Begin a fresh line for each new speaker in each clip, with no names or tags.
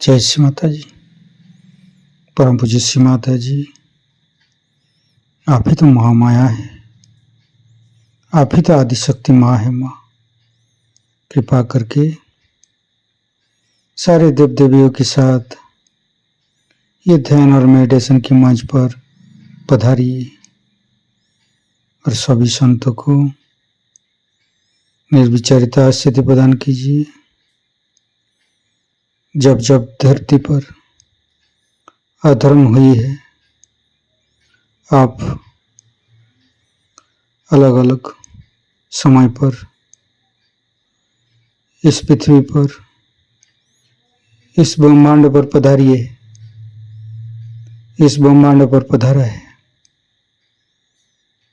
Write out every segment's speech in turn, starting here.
जय श्री माता जी। परम पूज्य श्री माता जी, आप ही तो महामाया है, आप ही तो आदिशक्ति माँ है। माँ कृपा करके सारे देव देवियों के साथ ये ध्यान और मेडिटेशन की मंच पर पधारिए और सभी संतों को निर्विचारिता स्थिति प्रदान कीजिए। जब जब धरती पर अधर्म हुई है, आप अलग अलग समय पर इस पृथ्वी पर, इस ब्रह्मांड पर पधारिए। इस ब्रह्मांड पर पधारा है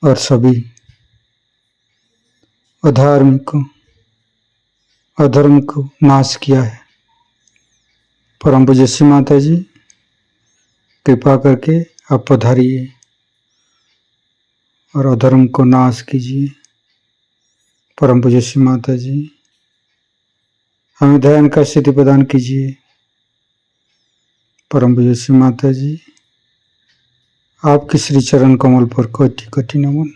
और सभी अधर्म को नाश किया है। परम पूज्य श्री माता जी, कृपा करके आप पधारिए और अधर्म को नाश कीजिए। परम पूज्य श्री माता जी, हमें ध्यान का स्थिति प्रदान कीजिए। परम पूज्य श्री माता जी, आपके श्री चरण कमल पर कोटि कोटि नमन।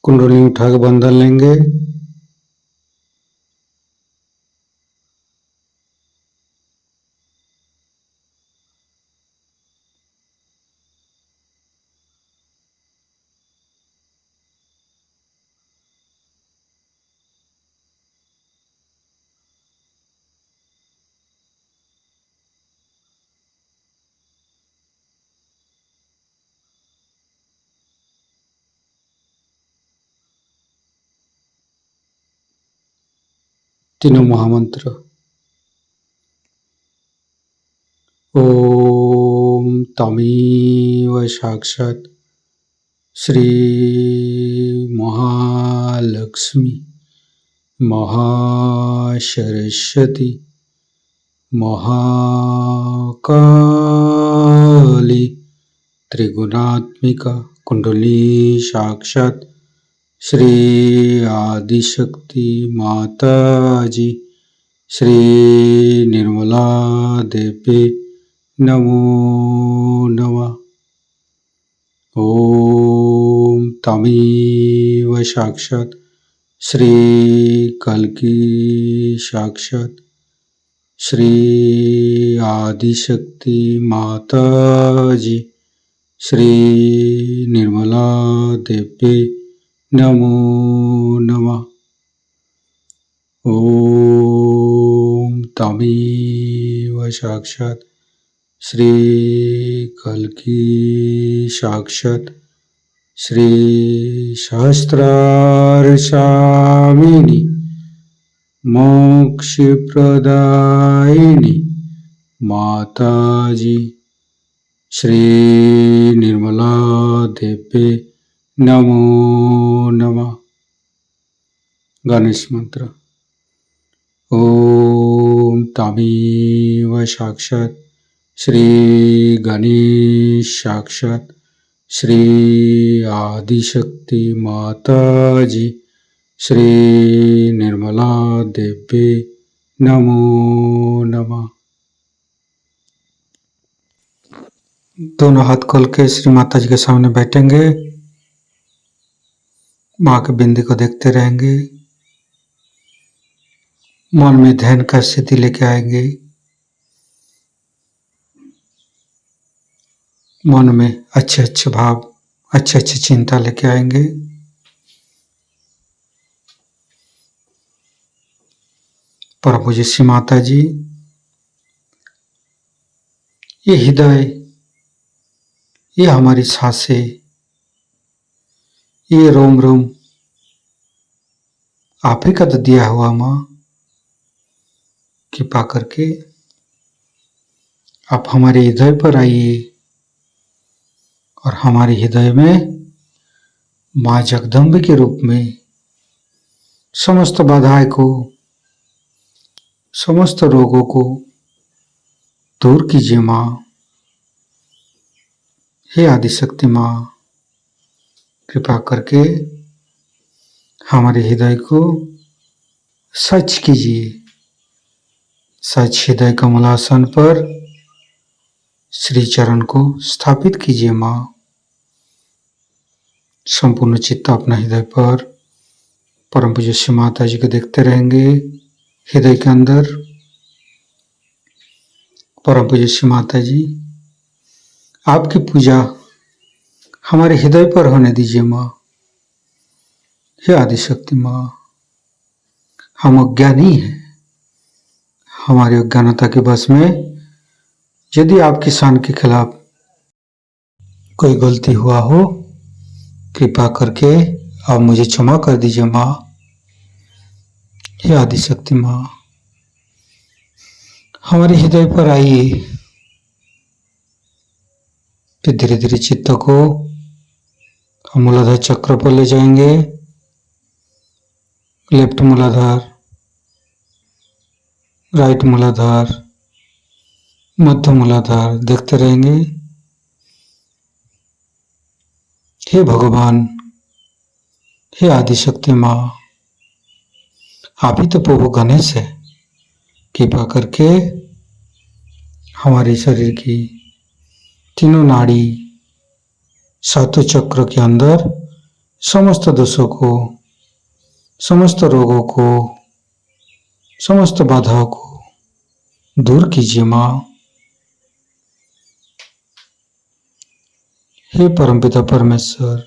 कुंडली उठा के बंधन लेंगे। तीनों महामंत्र। ओम तमेव साक्षात् श्री महालक्ष्मी महासरस्वती महाकाली त्रिगुणात्मिका कुंडली साक्षात् श्री आदिशक्ति माता जी श्री निर्मला देवी नमो नमः। ओम तमेव साक्षात् श्री कल्की साक्षात् श्री आदिशक्ति माता जी श्री निर्मला देवी नमो नमः। ओम तमेव साक्षात् श्री कल्की साक्षात् श्री सहस्रार स्वामिनी मोक्ष प्रदायिनी माता जी श्री निर्मला देवी नमो नमः। गणेश मंत्र। ओम तमेव साक्षात् श्री गणेश साक्षात् श्री आदिशक्ति माता जी श्री निर्मला देवी नमो नमः। दोनों हाथ खोल के श्री माता जी के सामने बैठेंगे। माँ के बिंदी को देखते रहेंगे। मन में ध्यान का स्थिति लेके आएंगे। मन में अच्छे अच्छे भाव, अच्छे अच्छे चिंता लेके आएंगे। परम पूज्य श्री माता जी, ये हृदय, ये हमारी सांसें, ये रोम रोम आप ही का तो दिया हुआ। माँ कृपा करके आप हमारे हृदय पर आइए और हमारे हृदय में माँ जगदम्बे के रूप में समस्त बाधाएं को, समस्त रोगों को दूर कीजिए। माँ हे आदिशक्ति माँ, कृपा करके हमारे हृदय को सच कीजिए, सच हृदय कमलासन पर श्री चरण को स्थापित कीजिए माँ। संपूर्ण चित्त अपना हृदय पर परम पूज्य श्री माता जी को देखते रहेंगे। हृदय के अंदर परम पूज्य श्री माता जी आपकी पूजा हमारे हृदय पर होने दीजिए माँ। हे आदिशक्ति माँ, हम अज्ञानी हैं। हमारी अज्ञानता के बस में यदि आपकी शान के खिलाफ कोई गलती हुआ हो, कृपा करके आप मुझे क्षमा कर दीजिए माँ। हे आदिशक्ति माँ, हमारे हृदय पर आइए। फिर धीरे धीरे चित्त को हम मूलाधार चक्र पर ले जाएंगे। लेफ्ट मूलाधार, राइट मूलाधार, मध्य मूलाधार देखते रहेंगे। हे भगवान, हे आदिशक्ति माँ, आप ही तो प्रभु गणेश है। कृपा करके हमारे शरीर की तीनों नाड़ी, सातों चक्र के अंदर समस्त दोषों को, समस्त रोगों को, समस्त बाधाओं को दूर कीजिए माँ। हे परमपिता परमेश्वर,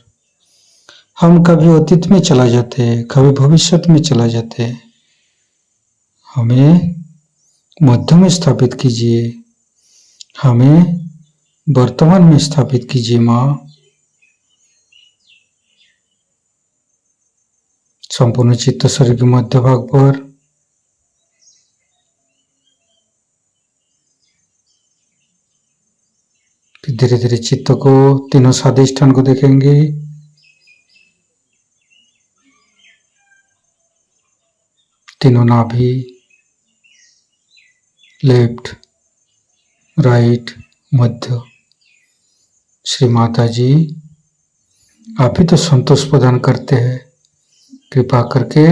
हम कभी अतीत में चला जाते, कभी भविष्य में चला जाते, हमें मध्य में स्थापित कीजिए, हमें वर्तमान में स्थापित कीजिए माँ। संपूर्ण चित्त शरीर के मध्य भाग पर धीरे धीरे चित्त को तीनों स्वादिष्ठान को देखेंगे। तीनों नाभि, लेफ्ट, राइट, मध्य। श्री माता जी आप ही तो संतोष प्रदान करते हैं। कृपा करके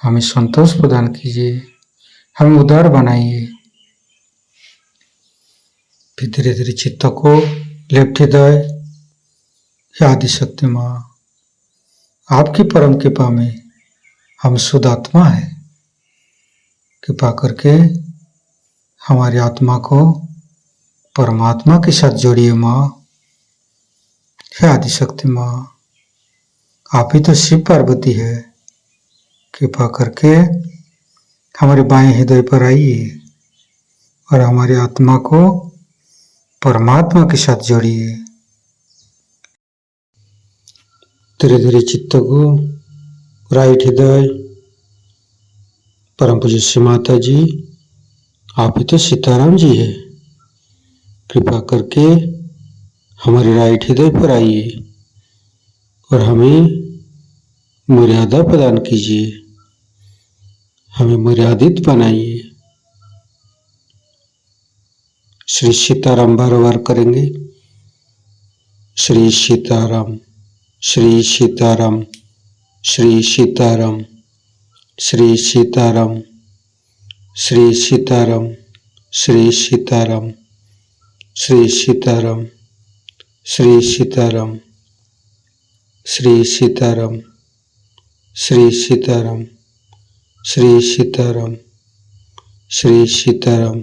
हमें संतोष प्रदान कीजिए, हमें उदार बनाइए। फिर धीरे धीरे चित्त को लेफ्ट हृदय, आदिशक्ति माँ, आपकी परम कृपा में हम शुद्ध आत्मा है। कृपा करके हमारी आत्मा को परमात्मा के साथ जोड़िए माँ। हे आदिशक्ति माँ, आप ही तो शिव पार्वती है। कृपा करके हमारे बाएं हृदय पर आइए और हमारी आत्मा को परमात्मा के साथ जोड़िए। धीरे धीरे चित्त को राइट हृदय, परम पूज्य श्री माता जी आप ही तो सीताराम जी है। कृपा करके हमारे राइट हृदय पर आइए और हमें मर्यादा प्रदान कीजिए, हमें मर्यादित बनाइए। श्री सीताराम बार बार करेंगे। श्री सीताराम, श्री सीताराम, श्री सीताराम, श्री सीताराम, श्री सीताराम, श्री सीताराम, श्री सीताराम, श्री सीताराम, श्री सीताराम, श्री सीताराम, श्री सीताराम, श्री सीताराम।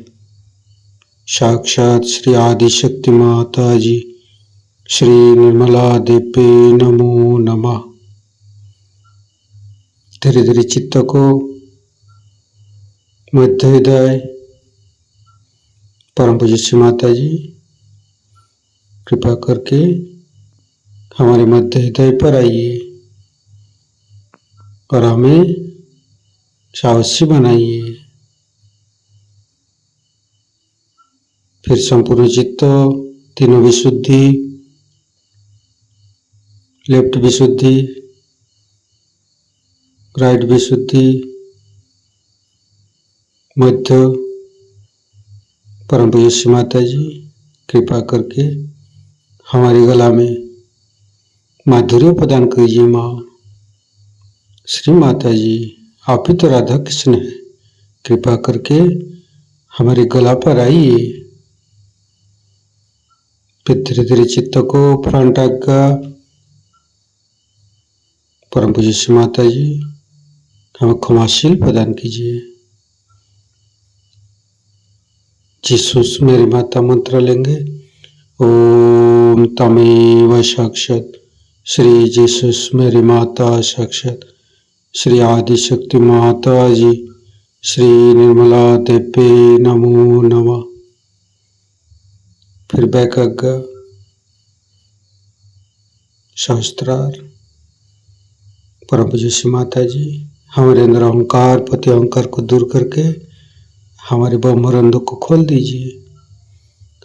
साक्षात श्री आदिशक्ति माता जी श्री निर्मला देवी नमो नमः। धीरे धीरे चित्त को मध्य हृदय, परम पूज्य श्री माता जी कृपा करके हमारे मध्य हृदय पर आइए और हमें साहसी बनाइए। फिर संपूर्ण चित्त, तीनों विशुद्धि, लेफ्ट विशुद्धि, राइट विशुद्धि, मध्य, परम पूज्य श्री माता जी कृपा करके हमारी गला में माधुर्य प्रदान कीजिए माँ। श्री माता जी आप ही तो राधा कृष्ण है। कृपा करके हमारे गला पर आइए। फिर धीरे धीरे चित्त को फ्रंट आज्ञा। परम पूज्य श्री माता जी हमें क्षमाशील प्रदान कीजिए। जिस मेरी माता मंत्र लेंगे। ओम तमेव साक्षात श्री जीसस मेरी माता साक्षात श्री आदिशक्ति माता जी श्री निर्मला देवी नमो नमः। फिर बैक आज्ञा शास्त्रार्थ। परम पूज्य श्री माता जी हमारे अंदर अहंकार पति अहंकार को दूर करके हमारे ब्रह्मरंध्र को खोल दीजिए।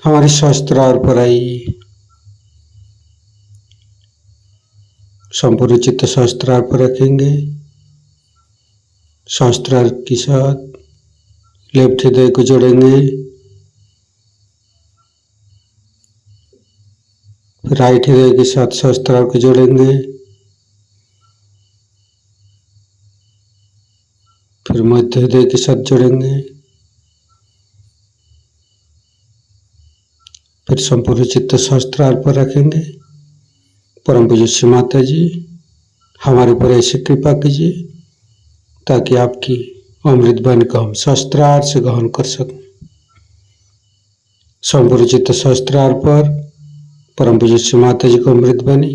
हमारे शास्त्रार्थ पर आइए। संपूर्ण चित्त शास्त्रार्थ पर रखेंगे। शास्त्रार्थ के साथ लेफ्ट हृदय को जोड़ेंगे। राइट हृदय के साथ शास्त्रार्थ को जोड़ेंगे। फिर मध्य हृदय के साथ जोड़ेंगे। फिर संपूर्ण चित्त शास्त्रार्थ पर रखेंगे। परम पूज्य श्री माता जी हमारे ऊपर ऐसी कृपा कीजिए ताकि आपकी अमृत वाणी को हम शास्त्रार्थ से ग्रहण कर सकें। संपूर्ण चित्त शास्त्रार्थ पर परम पूज्य श्री माता जी को अमृत वाणी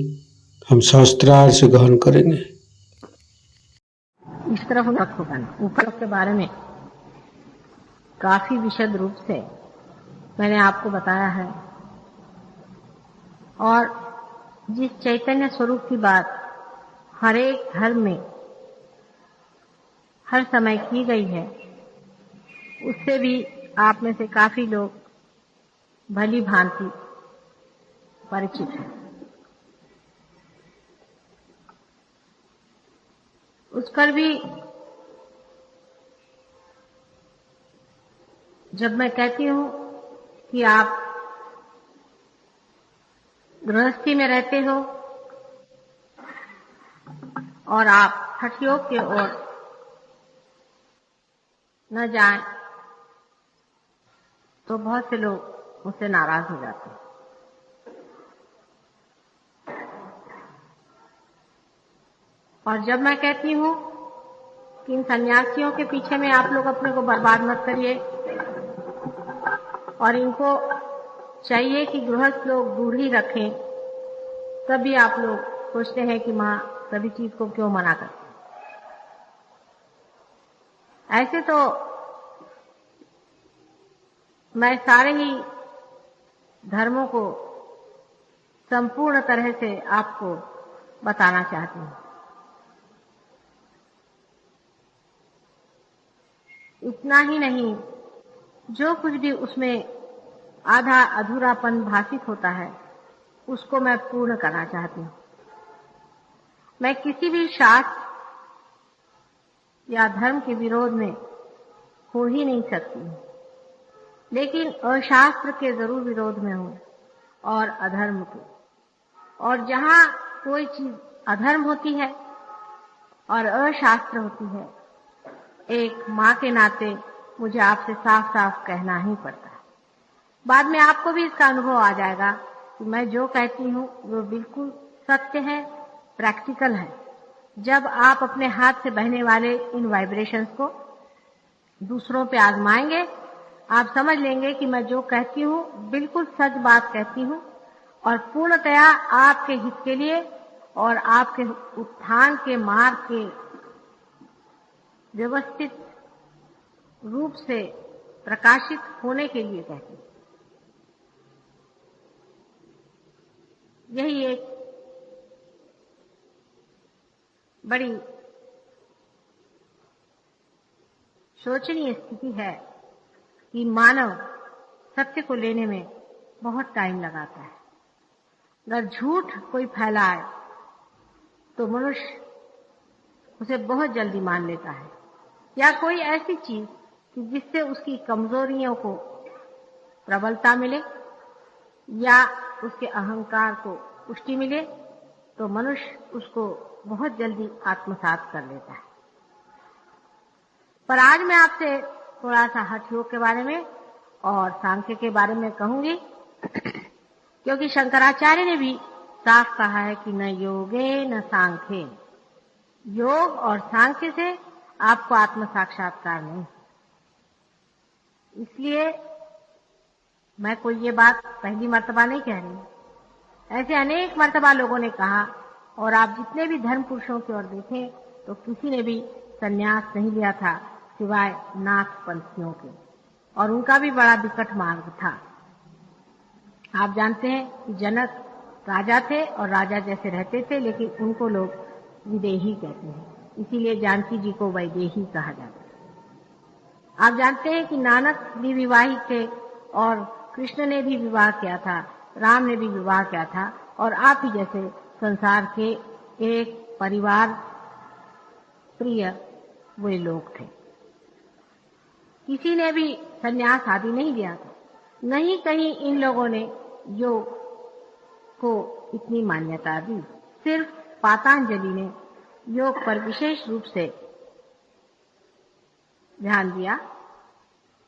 हम शास्त्रार्थ से ग्रहण करेंगे।
इस तरफ रखो ऊपर के बारे में काफी विशद रूप से मैंने आपको बताया है और जिस चैतन्य स्वरूप की बात हर एक धर्म में हर समय की गई है उससे भी आप में से काफी लोग भली भांति परिचित हैं। उस पर भी जब मैं कहती हूँ कि आप गृहस्थी में रहते हो और आप हठ योग की ओर न जाएं तो बहुत से लोग मुझसे नाराज हो जाते हैं। और जब मैं कहती हूँ कि इन सन्यासियों के पीछे में आप लोग अपने को बर्बाद मत करिए और इनको चाहिए कि गृहस्थ लोग दूर ही रखें, तभी आप लोग सोचते हैं कि माँ सभी चीज को क्यों मना करते। ऐसे तो मैं सारे ही धर्मों को संपूर्ण तरह से आपको बताना चाहती हूँ। इतना ही नहीं, जो कुछ भी उसमें आधा अधूरापन भाषित होता है उसको मैं पूर्ण करना चाहती हूँ। मैं किसी भी शास्त्र या धर्म के विरोध में हो ही नहीं सकती हूँ, लेकिन अशास्त्र के जरूर विरोध में हूँ और अधर्म के। और जहाँ कोई चीज अधर्म होती है और अशास्त्र होती है, एक माँ के नाते मुझे आपसे साफ साफ कहना ही पड़ता है। बाद में आपको भी इसका अनुभव आ जाएगा कि मैं जो कहती हूँ वो बिल्कुल सत्य है, प्रैक्टिकल है। जब आप अपने हाथ से बहने वाले इन वाइब्रेशंस को दूसरों पे आजमाएंगे, आप समझ लेंगे कि मैं जो कहती हूँ बिल्कुल सच बात कहती हूँ और पूर्णतया आपके हित के लिए और आपके उत्थान के मार्ग के व्यवस्थित रूप से प्रकाशित होने के लिए कहती हूँ। यही एक बड़ी शोचनीय स्थिति है कि मानव सत्य को लेने में बहुत टाइम लगाता है। अगर झूठ कोई फैलाए तो मनुष्य उसे बहुत जल्दी मान लेता है, या कोई ऐसी चीज कि जिससे उसकी कमजोरियों को प्रबलता मिले या उसके अहंकार को पुष्टि मिले तो मनुष्य उसको बहुत जल्दी आत्मसात कर लेता है। पर आज मैं आपसे थोड़ा सा हठ योग के बारे में और सांख्य के बारे में कहूंगी, क्योंकि शंकराचार्य ने भी साफ कहा है कि न योगे न सांख्ये, योग और सांख्य से आपको आत्म साक्षात्कार नहीं। इसलिए मैं कोई ये बात पहली मर्तबा नहीं कह रही, ऐसे अनेक मर्तबा लोगों ने कहा, और आप जितने भी धर्म पुरुषों की ओर देखें तो किसी ने भी संन्यास नहीं लिया था सिवाय नाथ पंथियों के, और उनका भी बड़ा विकट मार्ग था। आप जानते हैं कि जनक राजा थे और राजा जैसे रहते थे, लेकिन उनको लोग विदेही कहते हैं, इसीलिए जानकी जी को वैदेही कहा जाता है। आप जानते हैं कि नानक भी विवाहित थे और कृष्ण ने भी विवाह किया था, राम ने भी विवाह किया था, और आप ही जैसे संसार के एक परिवार प्रिय वे लोग थे। किसी ने भी संन्यास आदि नहीं लिया था, नहीं कहीं इन लोगों ने योग को इतनी मान्यता दी। सिर्फ पातंजलि ने योग पर विशेष रूप से ध्यान दिया,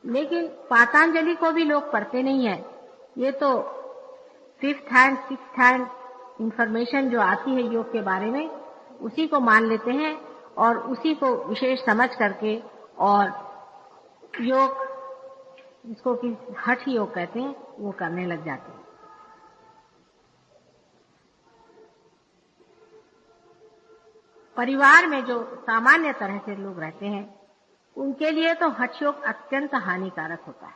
लेकिन पातंजलि को भी लोग पढ़ते नहीं है। ये तो 5th hand 6th hand information जो आती है योग के बारे में, उसी को मान लेते हैं और उसी को विशेष समझ करके और योग, जिसको कि हठ योग कहते हैं, वो करने लग जाते हैं। परिवार में जो सामान्य तरह से लोग रहते हैं उनके लिए तो हठ योग अत्यंत हानिकारक होता है।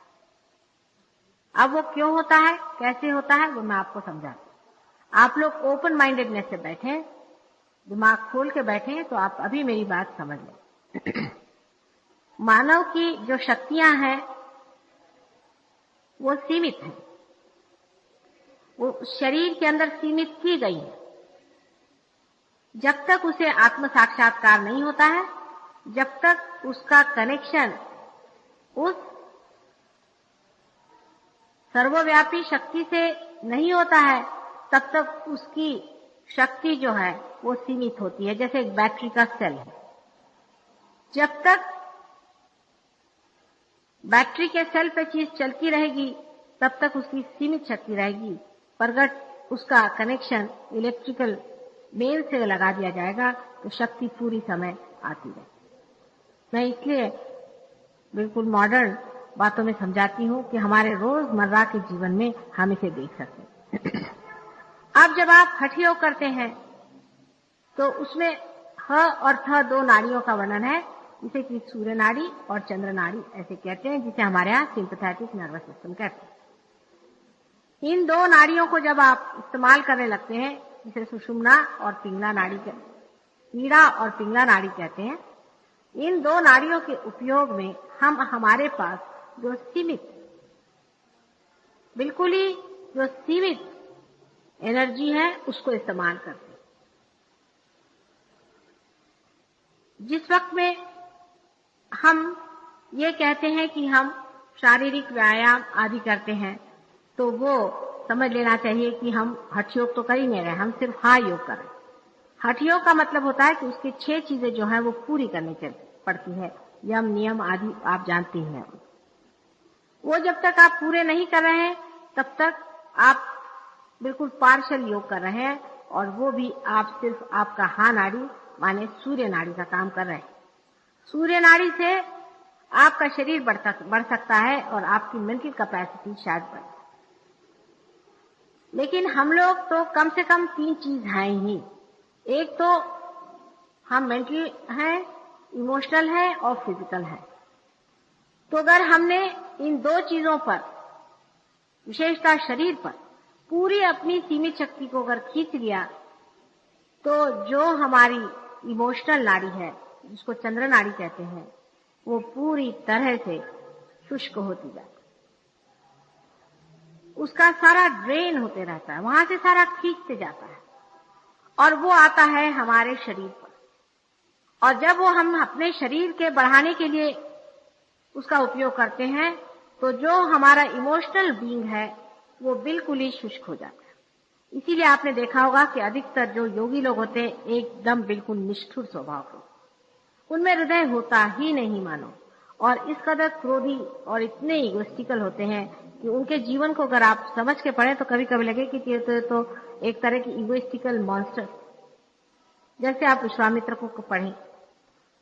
अब वो क्यों होता है, कैसे होता है, वो मैं आपको समझाती हूँ। आप लोग ओपन माइंडेडनेस से बैठे, दिमाग खोल के बैठे, तो आप अभी मेरी बात समझ लें। मानव की जो शक्तियां हैं वो सीमित हैं, वो शरीर के अंदर सीमित की गई है। जब तक उसे आत्म साक्षात्कार नहीं होता है, जब तक उसका कनेक्शन उस सर्वव्यापी शक्ति से नहीं होता है, तब तक उसकी शक्ति जो है वो सीमित होती है। जैसे एक बैटरी का सेल है, जब तक बैटरी के सेल पे चीज चलती रहेगी तब तक उसकी सीमित शक्ति रहेगी, पर अगर उसका कनेक्शन इलेक्ट्रिकल मेन से लगा दिया जाएगा तो शक्ति पूरी समय आती है। मैं इसलिए बिल्कुल मॉडर्न बातों में समझाती हूँ कि हमारे रोजमर्रा के जीवन में हम इसे देख सकते हैं। अब जब आप हठ योग करते हैं तो उसमें ह और थ दो नाड़ियों का वर्णन है, जिसे कि सूर्य नाड़ी और चंद्र नाड़ी ऐसे कहते हैं, जिसे हमारे यहाँ सिंपैथेटिक नर्वस सिस्टम कहते हैं। इन दो नाड़ियों को जब आप इस्तेमाल करने लगते हैं, जिसे सुषुम्ना और पिंगला नाड़ी पीड़ा और पिंगला नाड़ी कहते हैं, इन दो नाड़ियों के उपयोग में हम हमारे पास जो सीमित, बिल्कुल ही जो सीमित एनर्जी है उसको इस्तेमाल करते हैं। जिस वक्त में हम ये कहते हैं कि हम शारीरिक व्यायाम आदि करते हैं, तो वो समझ लेना चाहिए कि हम हठ योग तो कर ही नहीं रहे, हम सिर्फ हा योग कर रहे हैं। हठ योग का मतलब होता है कि उसकी 6 चीजें जो है वो पूरी करनी पड़ती है, यम नियम आदि आप जानते हैं। वो जब तक आप पूरे नहीं कर रहे हैं तब तक आप बिल्कुल पार्शियल योग कर रहे हैं, और वो भी आप सिर्फ आपका हा नाड़ी माने सूर्य नाड़ी का काम कर रहे हैं। सूर्य नाड़ी से आपका शरीर बढ़ सकता है और आपकी मेंटल कैपेसिटी शायद बढ़, लेकिन हम लोग तो कम से कम 3 चीज हैं ही। एक तो हम मेंटल हैं, इमोशनल है और फिजिकल है। तो अगर हमने इन 2 चीजों पर, विशेषतः शरीर पर, पूरी अपनी सीमित शक्ति को अगर खींच लिया, तो जो हमारी इमोशनल नाड़ी है, जिसको चंद्र नाड़ी कहते हैं, वो पूरी तरह से शुष्क होती जाती, उसका सारा ड्रेन होते रहता है, वहां से सारा खींचते जाता है और वो आता है हमारे शरीर पर। और जब वो हम अपने शरीर के बढ़ाने के लिए उसका उपयोग करते हैं, तो जो हमारा इमोशनल बीइंग है वो बिल्कुल ही शुष्क हो जाता है। इसीलिए आपने देखा होगा कि अधिकतर जो योगी लोग होते हैं एकदम बिल्कुल निष्ठुर स्वभाव के, उनमें हृदय होता ही नहीं मानो, और इस कदर क्रोधी और इतने इगोइस्टिकल होते हैं कि उनके जीवन को अगर आप समझ के पढ़ें तो कभी कभी लगे कि ये तो एक तरह की इगोइस्टिकल मॉन्स्टर। जैसे आप विश्वामित्र को पढ़ें,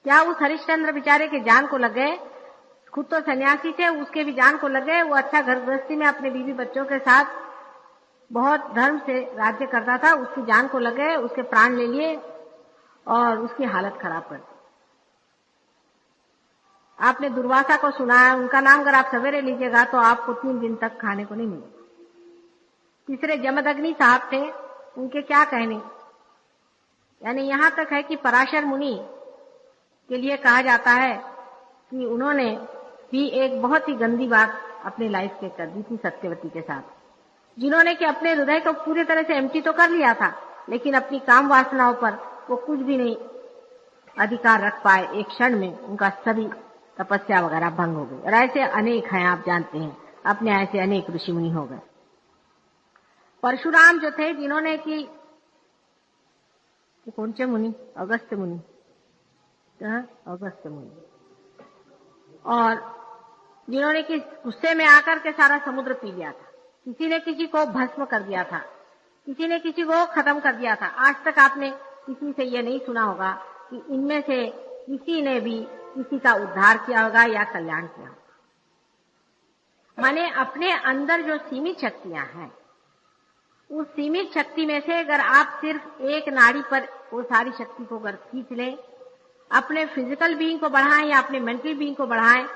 क्या उस हरिश्चंद्र बेचारे के जान को लग गए, खुद तो सन्यासी थे, उसके भी जान को लग गए। वो अच्छा घर गृहस्थी में अपने बीवी बच्चों के साथ बहुत धर्म से राज्य करता था, उसकी जान को लग गए, उसके प्राण ले लिए और उसकी हालत खराब कर दी। आपने दुर्वासा को सुना है, उनका नाम अगर आप सवेरे लीजिएगा तो आपको 3 दिन तक खाने को नहीं मिलेगा। तीसरे जमदग्नि साहब थे, उनके क्या कहने। यानी यहां तक है कि पराशर मुनि के लिए कहा जाता है कि उन्होंने भी एक बहुत ही गंदी बात अपने लाइफ में कर दी थी सत्यवती के साथ, जिन्होंने कि अपने हृदय को पूरी तरह से एम्प्टी तो कर लिया था, लेकिन अपनी काम वासनाओं पर वो कुछ भी नहीं अधिकार रख पाए। एक क्षण में उनका सभी तपस्या वगैरह भंग हो गई। और ऐसे अनेक हैं, आप जानते हैं, अपने ऐसे अनेक ऋषि मुनि हो गए। परशुराम जो थे, जिन्होंने कि कौन से मुनि, अगस्त्य मुनि, अगस्त्य मुनि, और जिन्होंने कि गुस्से में आकर के सारा समुद्र पी लिया था। किसी ने किसी को भस्म कर दिया था, किसी ने किसी को खत्म कर दिया था। आज तक आपने किसी से ये नहीं सुना होगा कि इनमें से किसी ने भी किसी का उद्धार किया होगा या कल्याण किया होगा। माने अपने अंदर जो सीमित शक्तियां हैं, उस सीमित शक्ति में से अगर आप सिर्फ एक नाड़ी पर वो सारी शक्ति को अगर खींच लें, अपने फिजिकल बीइंग को बढ़ाएं या अपने मेंटल बीइंग को बढ़ाएं,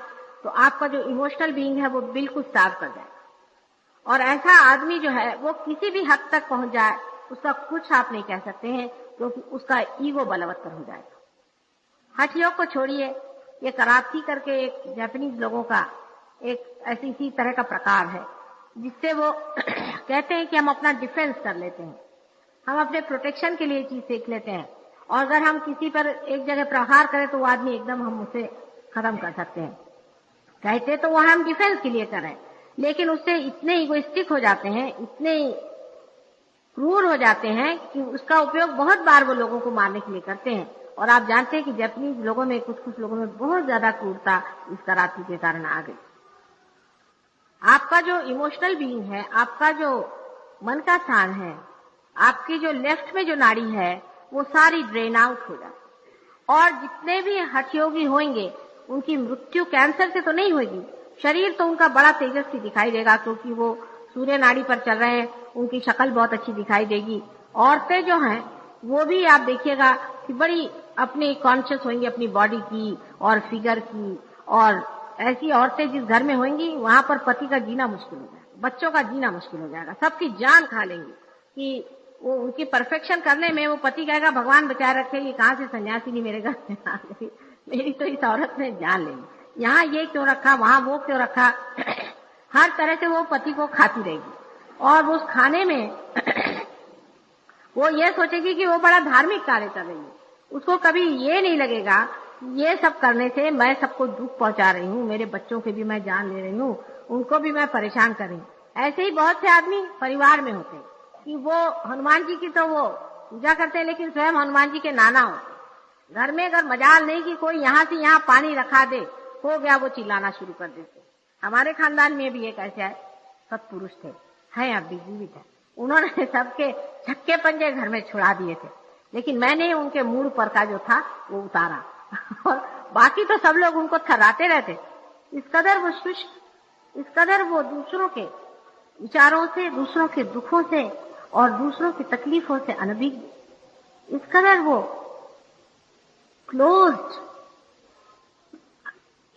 तो आपका जो इमोशनल बीइंग है वो बिल्कुल स्टार्व कर जाए। और ऐसा आदमी जो है वो किसी भी हद तक पहुंच जाए, उसका कुछ आप नहीं कह सकते हैं, क्योंकि उसका ईगो बलवत्तर हो जाएगा। हठ योग को छोड़िए, ये कराथी करके एक जापानीज लोगों का एक ऐसी इसी तरह का प्रकार है, जिससे वो कहते हैं कि हम अपना डिफेंस कर लेते हैं, हम अपने प्रोटेक्शन के लिए चीज सीख लेते हैं, और अगर हम किसी पर एक जगह प्रहार करें तो वो आदमी एकदम हम उसे खत्म कर सकते हैं। कहते तो वो हम डिफेंस के लिए करें, लेकिन उससे इतने इगोइस्टिक हो जाते हैं, इतने क्रूर हो जाते हैं कि उसका उपयोग बहुत बार वो लोगों को मारने के लिए करते हैं। और आप जानते हैं कि जापानीज लोगों में कुछ लोगों में बहुत ज्यादा क्रूरता इस कराती के कारण आ गई। आपका जो इमोशनल बीइंग है, आपका जो मन का स्थान है, आपकी जो लेफ्ट में जो नाड़ी है, वो सारी ड्रेन आउट हो जाती। और जितने भी हठयोगी होंगे उनकी मृत्यु कैंसर से तो नहीं होगी, शरीर तो उनका बड़ा तेजस्वी दिखाई देगा, क्योंकि वो सूर्य नाड़ी पर चल रहे हैं, उनकी शक्ल बहुत अच्छी दिखाई देगी। औरतें जो हैं वो भी आप देखिएगा कि बड़ी अपनी कॉन्शियस होंगी अपनी बॉडी की और फिगर की। और ऐसी औरतें जिस घर में होंगी वहां पर पति का जीना मुश्किल हो जाएगा, बच्चों का जीना मुश्किल हो जाएगा, सबकी जान खा लेंगी। कि वो उनकी परफेक्शन करने में वो पति कहेगा भगवान बचाए रखे, ये कहां से सन्यासी नहीं मेरे घर में आ गई, मेरी तो इस औरत ने जान ली, यहाँ ये क्यों रखा, वहां वो क्यों रखा। हर तरह से वो पति को खाती रहेगी, और वो उस खाने में वो ये सोचेगी कि वो बड़ा धार्मिक कार्य कर रही है। उसको कभी ये नहीं लगेगा ये सब करने से मैं सबको दुख पहुंचा रही हूँ, मेरे बच्चों की भी मैं जान ले रही हूँ, उनको भी मैं परेशान कर रही हूँ। ऐसे ही बहुत से आदमी परिवार में होते हैं कि वो हनुमान जी की तो वो पूजा करते हैं, लेकिन स्वयं हनुमान जी के नाना होते। घर में अगर मजाल नहीं कि कोई यहाँ से यहाँ पानी रखा दे, हो गया वो चिल्लाना शुरू कर देते। हमारे खानदान में भी एक ऐसे सत्पुरुष थे, हैं अब भी जीवित है, उन्होंने सबके छक्के पंजे घर में छुड़ा दिए थे, लेकिन मैंने उनके मूड पर का जो था वो उतारा। और बाकी तो सब लोग उनको थर्राते रहते। इस कदर वो शुष्क, इस कदर वो दूसरों के विचारों से, दूसरों के दुखों से और दूसरों की तकलीफों से अनभिज्ञ, इस कदर वो क्लोज्ड,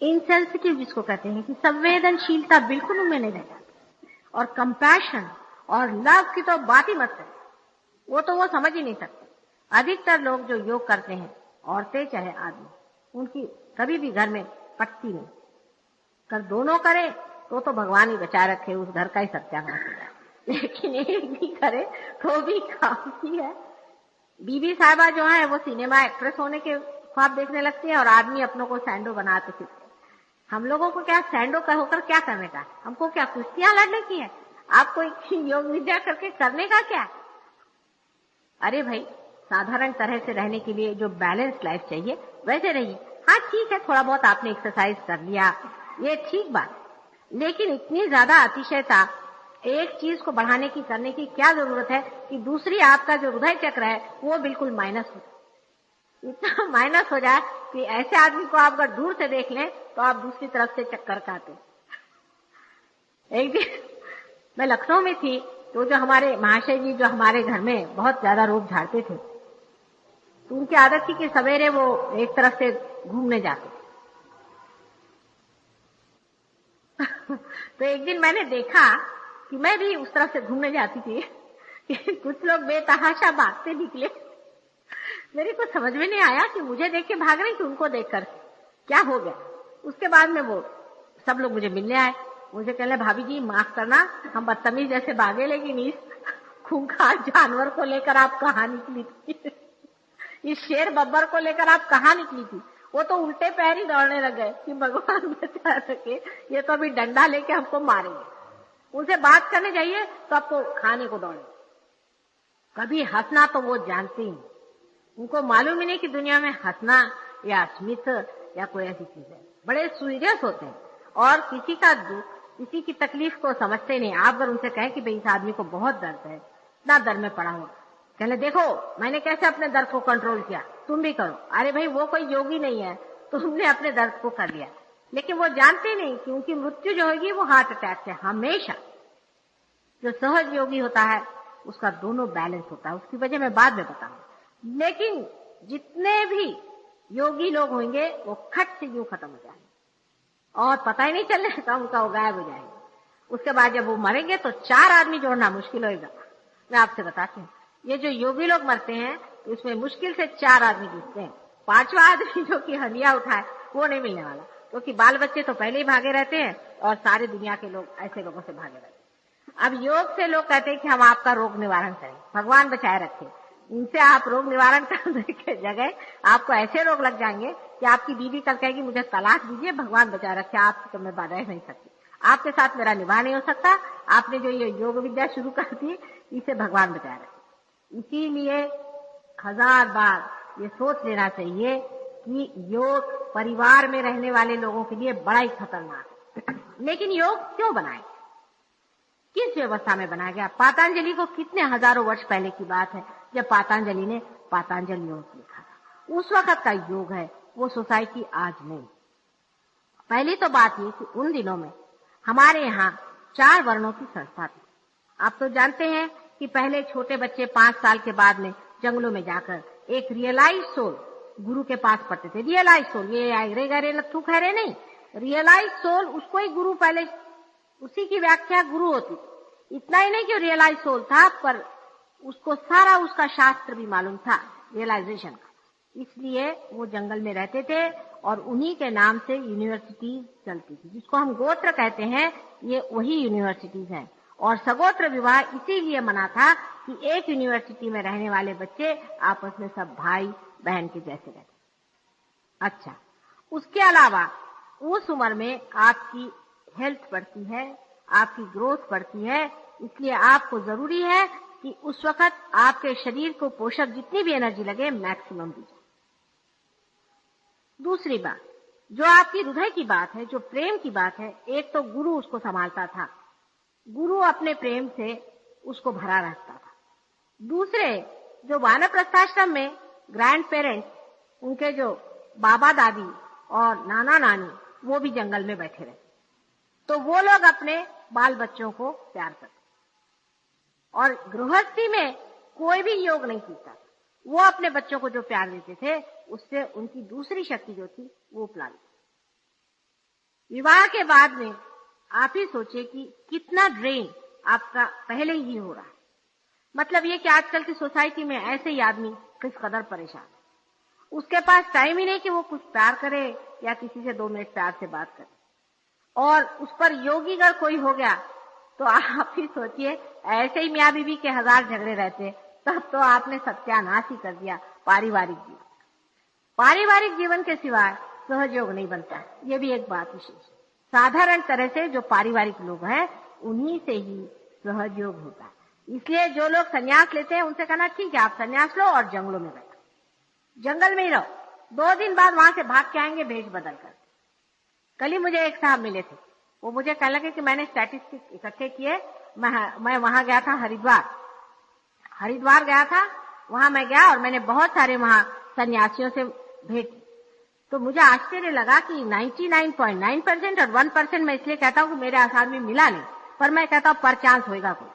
इनसेंसिटिव जिसको कहते हैं, कि संवेदनशीलता बिल्कुल उनमें नहीं रह जाती। और कंपैशन और लव की तो बात ही मत करें, वो समझ ही नहीं सकते। अधिकतर लोग जो योग करते हैं, औरतें चाहे आदमी, उनकी कभी भी घर में पटती नहीं। कर दोनों करे तो भगवान ही बचा रखे, उस घर का ही सत्यानाश हो जाए, लेकिन एक भी करे तो भी काफी है। बीबी साहिबा जो है वो सिनेमा एक्ट्रेस होने के ख्वाब देखने लगती है, और आदमी अपनों को सैंडो बनाते फिरते। हम लोगों को क्या सैंडो होकर क्या करने का, हमको क्या कुश्तियां लड़ने की है, आपको योग विद्या करके करने का क्या। अरे भाई, साधारण तरह से रहने के लिए जो बैलेंस लाइफ चाहिए वैसे रहिए। हाँ ठीक है, थोड़ा बहुत आपने एक्सरसाइज कर लिया, ये ठीक बात, लेकिन इतनी ज्यादा अतिशयता एक चीज को बढ़ाने की करने की क्या जरूरत है कि दूसरी आपका जो हृदय चक्र है वो बिल्कुल माइनस हो जाए, इतना माइनस हो जाए कि ऐसे आदमी को आप अगर दूर से देख लें तो आप दूसरी तरफ से चक्कर खाते। एक दिन मैं लखनऊ में थी, तो जो हमारे महाशय जी जो हमारे घर में बहुत ज्यादा रोज झाड़ते थे, तो उनकी आदत थी कि सवेरे वो एक तरफ से घूमने जाते। तो एक दिन मैंने देखा कि मैं भी उस तरफ से घूमने जाती थी कि कुछ लोग बेतहाशा भागते निकले। मेरे को समझ में नहीं आया कि मुझे देख के भाग रहे कि उनको देखकर क्या हो गया। उसके बाद में वो सब लोग मुझे मिलने आए, मुझे कहने भाभी जी माफ करना, हम बदतमीज जैसे भागे, लेकिन इस खूंखार जानवर को लेकर आप कहाँ निकली थी? इस शेर बब्बर को लेकर आप कहाँ निकली थी? वो तो उल्टे पैर ही दौड़ने लग गए कि भगवान बचा सके, ये तो अभी डंडा लेके हमको मारेंगे। उनसे बात करने जाइए तो आपको खाने को दौड़े। कभी हंसना तो वो जानते ही, उनको मालूम ही नहीं कि दुनिया में हंसना या स्मित या कोई ऐसी चीज है। बड़े सीरियस होते हैं और किसी का दुख, किसी की तकलीफ को समझते नहीं। आप अगर उनसे कहें कि भाई इस आदमी को बहुत दर्द है, इतना दर्द में पड़ा हुआ, कहले देखो मैंने कैसे अपने दर्द को कंट्रोल किया, तुम भी करो। अरे भाई वो कोई योगी नहीं है, तुमने अपने दर्द को कर लिया। लेकिन वो जानते नहीं कि उनकी मृत्यु जो होगी वो हार्ट अटैक से। हमेशा जो सहज योगी होता है उसका दोनों बैलेंस होता है, उसकी वजह मैं बाद में बताऊंगा। लेकिन जितने भी योगी लोग होंगे वो खट से यूं खत्म हो जाएंगे और पता ही नहीं चलने का उनका वो गायब हो जाएंगे। उसके बाद जब वो मरेंगे तो 4 आदमी जोड़ना मुश्किल होगा। मैं आपसे बताती हूँ, ये जो योगी लोग मरते हैं इसमें मुश्किल से 4 आदमी दिखते हैं। 5वां आदमी जो कि हलिया उठाए वो नहीं मिलने वाला, क्योंकि बाल बच्चे तो पहले ही भागे रहते हैं और सारी दुनिया के लोग ऐसे लोगों से भागे रहते हैं। अब योग से लोग कहते हैं कि हम आपका रोग निवारण करें, भगवान बचाए रखे। इनसे आप रोग निवारण करने के जगह आपको ऐसे रोग लग जाएंगे कि आपकी बीवी कल कहेगी मुझे तलाक दीजिए, भगवान बचाए रखे, आपसे तो मैं बाधा ही नहीं सकती, आपके साथ मेरा निवाह नहीं हो सकता, आपने जो ये योग विद्या शुरू कर दी इसे भगवान बचाए रखे। इसीलिए 1000 बार ये सोच लेना चाहिए कि योग परिवार में रहने वाले लोगों के लिए बड़ा ही खतरनाक है। लेकिन योग क्यों बनाए, किस व्यवस्था में बनाया गया? पातंजलि को कितने हजारों वर्ष पहले की बात है जब पातंजलि ने पातंजलि योग लिखा था। उस वक्त का योग है, वो सोसाइटी आज नहीं। पहली तो बात ये कि उन दिनों में हमारे यहाँ 4 वर्णों की संस्था थी। आप तो जानते हैं कि पहले छोटे बच्चे 5 साल के बाद में जंगलों में जाकर एक रियलाइज सोल गुरु के पास पढ़ते थे। रियलाइज सोल, ये आगरे गरे लत्थू खैरे नहीं, रियलाइज सोल उसको ही गुरु, पहले उसी की व्याख्या गुरु होती। इतना ही नहीं कि रियलाइज सोल था, पर उसको सारा उसका शास्त्र भी मालूम था रियलाइजेशन का। इसलिए वो जंगल में रहते थे और उन्हीं के नाम से यूनिवर्सिटी चलती थी, जिसको हम गोत्र कहते हैं। ये वही यूनिवर्सिटीज हैं। और सगोत्र विवाह इसीलिए मना था कि एक यूनिवर्सिटी में रहने वाले बच्चे आपस में सब भाई बहन के जैसे रहते। अच्छा, उसके अलावा उस उम्र में आपकी हेल्थ बढ़ती है, आपकी ग्रोथ बढ़ती है, इसलिए आपको जरूरी है कि उस वक्त आपके शरीर को पोषक जितनी भी एनर्जी लगे मैक्सिमम दीजिए। दूसरी बात, जो आपकी हृदय की बात है, जो प्रेम की बात है, एक तो गुरु उसको संभालता था, गुरु अपने प्रेम से उसको भरा रखता था। दूसरे, जो वानप्रस्थाश्रम में ग्रैंड पेरेंट्स, उनके जो बाबा दादी और नाना नानी, वो भी जंगल में बैठे रहे, तो वो लोग अपने बाल बच्चों को प्यार करते। और गृहस्थी में कोई भी योग नहीं सीखता, वो अपने बच्चों को जो प्यार देते थे उससे उनकी दूसरी शक्ति जो थी वो उपला ली। विवाह के बाद में आप ही सोचिए कि कितना ड्रेन आपका पहले ही हो रहा है। मतलब ये कि आजकल की सोसाइटी में ऐसे ही आदमी किस कदर परेशान है, उसके पास टाइम ही नहीं कि वो कुछ प्यार करे या किसी से 2 मिनट प्यार से बात करे। और उस पर योगी अगर कोई हो गया तो आप ही सोचिए, ऐसे ही मियाँ बीवी के 1000 झगड़े रहते, तब तो आपने सत्यानाश ही कर दिया पारिवारिक जीवन। पारिवारिक जीवन के सिवाय सहयोग नहीं बनता, ये भी एक बात विशेष है। साधारण तरह से जो पारिवारिक लोग हैं उन्हीं से ही सहयोग होता है। इसलिए जो लोग संन्यास लेते हैं उनसे कहना ठीक है आप संन्यास लो और जंगलों में रहो, जंगल में ही रहो, 2 दिन बाद वहां से भाग के आएंगे भेष बदल कर। कल ही मुझे एक साहब मिले थे, वो मुझे कहने लगे कि मैंने स्टैटिस्टिक इकट्ठे किए, मैं वहां गया था, हरिद्वार गया था, वहां मैं गया और मैंने बहुत सारे वहां सन्यासियों से भेंट। तो मुझे आश्चर्य लगा कि 99.9% और 1% मैं इसलिए कहता हूँ कि मेरे आसार में मिला नहीं, पर मैं कहता हूँ पर चांस होएगा कोई।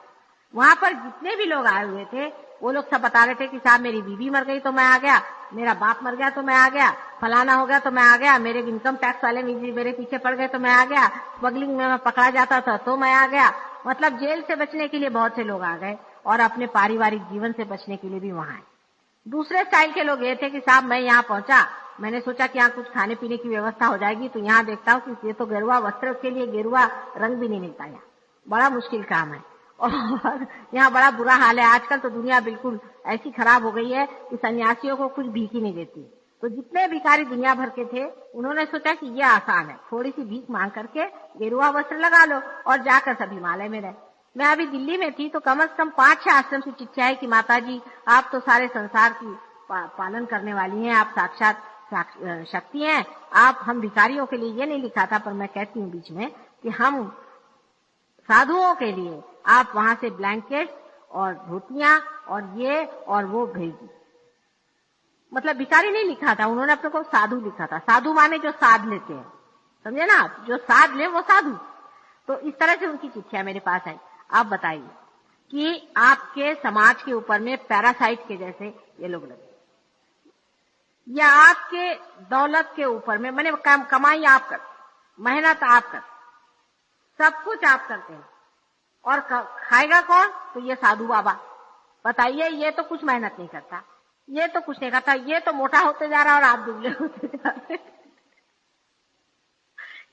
वहां पर जितने भी लोग आए हुए थे वो लोग सब बता रहे थे कि साहब मेरी बीवी मर गई तो मैं आ गया, मेरा बाप मर गया तो मैं आ गया, फलाना हो गया तो मैं आ गया, मेरे इनकम टैक्स वाले मेरे पीछे पड़ गए तो मैं आ गया, स्मगलिंग में मैं पकड़ा जाता था तो मैं आ गया। मतलब जेल से बचने के लिए बहुत से लोग आ गए और अपने पारिवारिक जीवन से बचने के लिए भी वहां आए। दूसरे स्टाइल के लोग ये थे कि साहब मैं यहाँ पहुंचा, मैंने सोचा कि यहाँ कुछ खाने पीने की व्यवस्था हो जाएगी, तो यहाँ देखता हूँ कि ये तो गेरुआ वस्त्र के लिए गेरुआ रंग भी नहीं मिलता, यहाँ बड़ा मुश्किल काम है और यहाँ बड़ा बुरा हाल है। आजकल तो दुनिया बिल्कुल ऐसी खराब हो गई है कि सन्यासियों को कुछ भीख ही नहीं देती। तो जितने भिखारी दुनिया भर के थे उन्होंने सोचा कि ये आसान है, थोड़ी सी भीख मांग करके गेरुआ वस्त्र लगा लो और जाकर सब हिमालय में रहे। मैं अभी दिल्ली में थी तो कम से कम 5-6 आश्रम की चिट्ठी आई कि माता जी आप तो सारे संसार की पालन करने वाली हैं, आप साक्षात शक्ति हैं, आप हम भिखारियों के लिए, ये नहीं लिखा था पर मैं कहती हूँ बीच में कि हम साधुओं के लिए आप वहां से ब्लैंकेट और धोतियां और ये और वो भेज दी। मतलब भिखारी नहीं लिखा था, उन्होंने अपने को साधु लिखा था। साधु माने जो साध लेते हैं, समझे ना, जो साध ले वो साधु। तो इस तरह से उनकी चिट्ठियां मेरे पास आई। आप बताइए कि आपके समाज के ऊपर में पैरासाइट के जैसे ये लोग लगे, या आपके दौलत के ऊपर में, मैंने कमाई आप कर, मेहनत आप कर, सब कुछ आप करते हैं और खाएगा कौन? तो ये साधु बाबा। बताइए, ये तो कुछ मेहनत नहीं करता, ये तो कुछ नहीं करता, ये तो मोटा होते जा रहा है और आप दुबले होते जा रहे।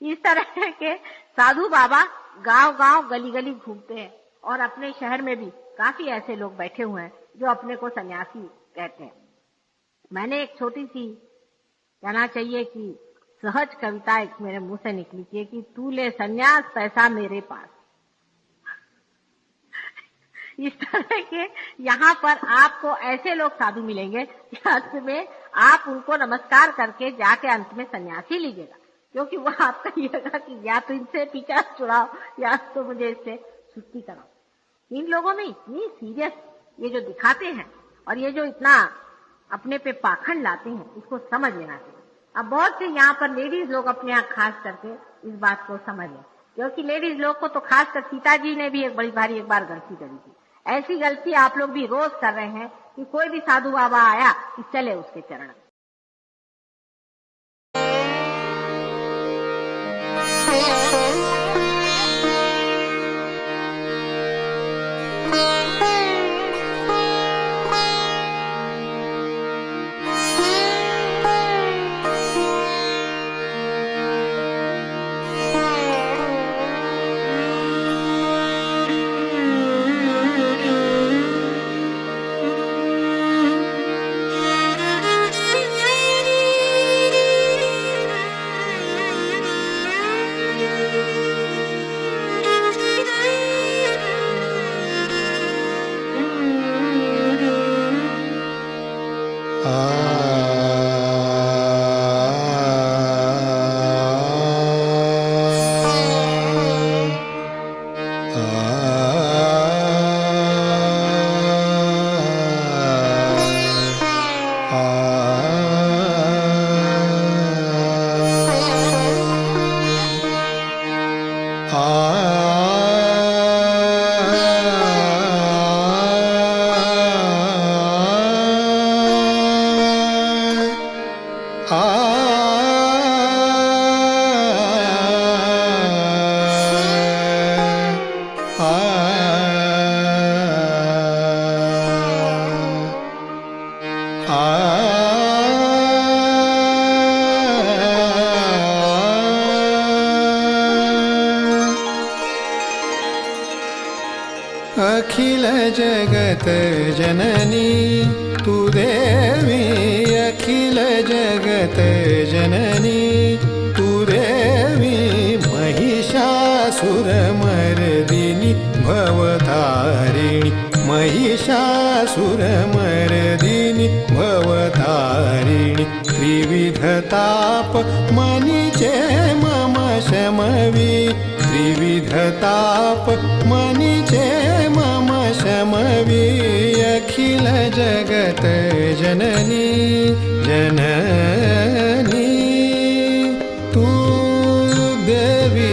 इस तरह के साधु बाबा गांव-गांव गली-गली घूमते हैं और अपने शहर में भी काफी ऐसे लोग बैठे हुए हैं जो अपने को सन्यासी कहते हैं। मैंने एक छोटी सी, कहना चाहिए कि सहज कविता एक मेरे मुंह से निकली थी कि तू ले सन्यास पैसा मेरे पास। इस तरह के यहाँ पर आपको ऐसे लोग साधु मिलेंगे कि अंत में आप उनको नमस्कार करके जाके अंत में सन्यासी लीजिएगा, क्योंकि वह आपका कहिएगा कि या तो इनसे पीछा छुड़ाओ या तो मुझे इससे छुट्टी कराओ। इन लोगों में इतनी सीरियस ये जो दिखाते हैं और ये जो इतना अपने पे पाखंड लाते हैं, इसको समझ लेना चाहिए। अब बहुत से यहाँ पर लेडीज लोग अपने यहाँ खास करके इस बात को समझ लें, क्योंकि लेडीज लोग को तो खास कर सीता जी ने भी एक बड़ी भारी एक बार गलती करी थी। ऐसी गलती आप लोग भी रोज कर रहे हैं कि कोई भी साधु बाबा आया कि चले उसके चरण।
अखिल जगत जननी तू देवी, अखिल जगत जननी तू देवी, महिषासुरमर्दिनी भवतारिणी, महिषासुरमर्दिनी भवतारिणी। त्रिविधताप मनीचे मम शमवी त्रिविधताप मनीचे मम शमवी अखिल जगत जननी जननी तू देवी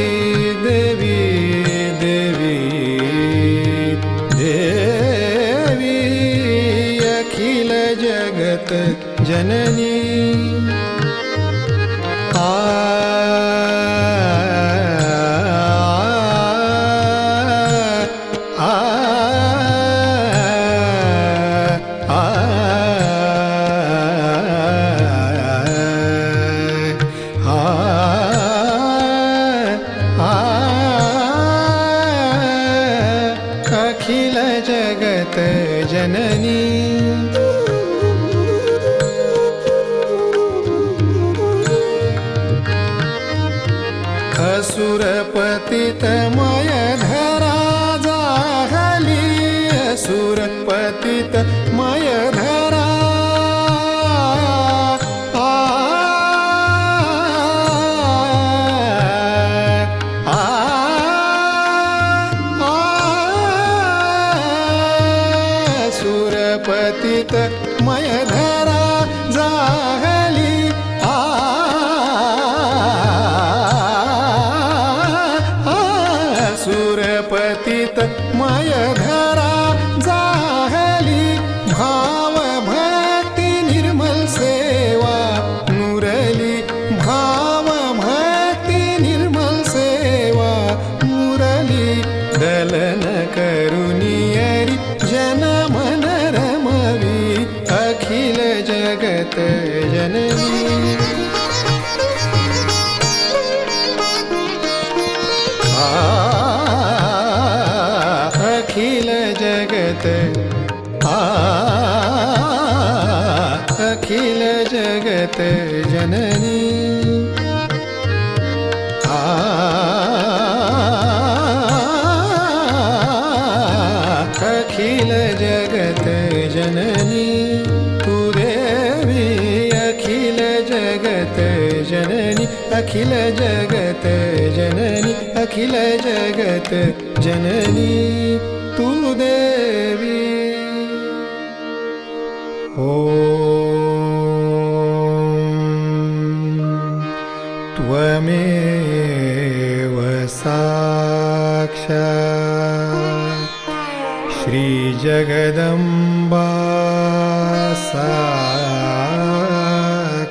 देवी देवी देवी अखिल जगत जननी अखिल जगत जननी असुरपतितमय धरा जाहली असुरपतितमय धरा असुरपतितमय धरा जाहली असुरपतितमय धरा जाहली भाव भक्ति निर्मल सेवा मुरली भाव भक्ति निर्मल सेवा मुरली दलन करुनियरी जन मन रमवी अखिल जगत जननी अखिल जगत अखिल जगत जननी अखिल जगत जननी तू देवी अखिल जगत जननी अखिल जगत जननी अखिल जगत जननी तू देवी त्वमेव साक्षात् श्रीजगदम्बा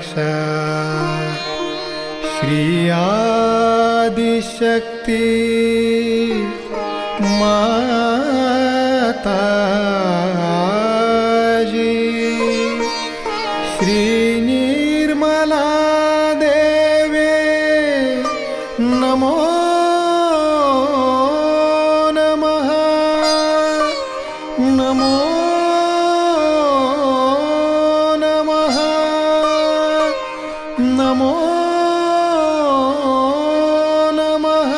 साक्षात् श्री आदिशक्ति माताजी श्री निर्मला देवे नमो नमः नमो नमः नमो नमः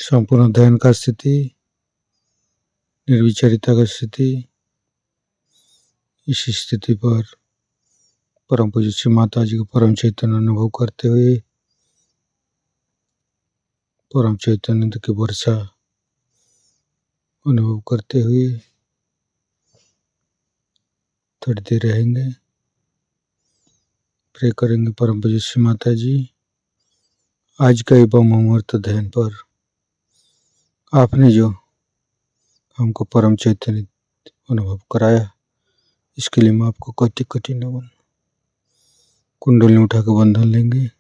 संपूर्ण ध्यान का स्थिति, निर्विचारिता का स्थिति, इस स्थिति पर परम पूज्य श्री माता जी का परम चैतन्य अनुभव करते हुए परम चैतन्य की वर्षा अनुभव करते हुए थोड़ी देर रहेंगे। प्रे करेंगे परम पूज्य श्री माता जी, आज का एवं अमृत ध्यान पर आपने जो हमको परम चैतन्य अनुभव कराया, इसके लिए मैं आपको कोटि कोटि नमन। कुंडली उठा के बंधन लेंगे।